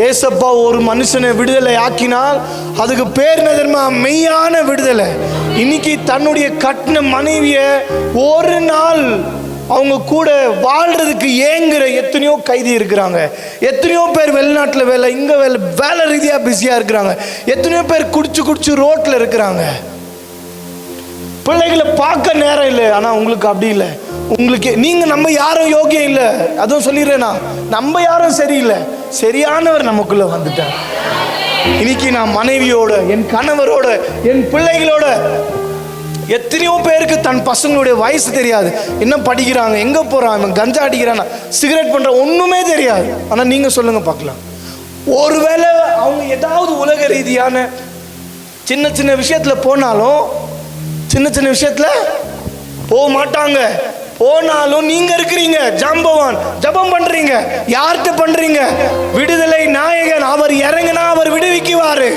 ஏசப்பா ஒரு மனுஷனை விடுதலை ஆக்கினால் அதுக்கு பேர் தெரியுமா? மெய்யான விடுதலை. இன்னைக்கு தன்னுடைய கட்டின மனைவியை ஒரு நாள் அவங்க கூட வாழ்றதுக்கு ஏங்குற எத்தனையோ கைதி இருக்கிறாங்க. எத்தனையோ பேர் வெளிநாட்டில் வேலை, இங்கே வேலை ரீதியாக பிஸியாக இருக்கிறாங்க. எத்தனையோ பேர் குடிச்சு ரோட்டில் இருக்கிறாங்க. பிள்ளைகளை பார்க்க நேரம் இல்லை. ஆனால் உங்களுக்கு அப்படி இல்லை. உங்களுக்கு நீங்கள் நம்ம யாரும் யோகியம் இல்லை. அதுவும் சொல்லிடுறேன்னா, நம்ம யாரும் சரியில்லை, சரியானவர் நமக்குள்ள வந்துட்டார். இன்னைக்கு நான் மனைவியோட, என் கணவரோட, என் பிள்ளைகளோட, எத்தனையோ பேருக்கு தன் பசங்களுடைய வயசு தெரியாது, என்ன படிக்கிறாங்க, எங்கே போகிறான், கஞ்சா அடிக்கிறானா, சிகரெட் பண்ணுற, ஒன்றுமே தெரியாது. ஆனால் நீங்கள் சொல்லுங்கள் பார்க்கலாம். ஒருவேளை அவங்க ஏதாவது உலக ரீதியான சின்ன சின்ன விஷயத்தில் போனாலும், சின்ன சின்ன விஷயத்தில் போக மாட்டாங்க. போனாலும் நீங்க இருக்கிறீங்க, ஜாம்பவான், ஜபம் பண்றீங்க. யார்கிட்ட பண்றீங்க? விடுதலை நாயகன். அவர் இறங்கினா அவர் விடுவிக்குவாரு.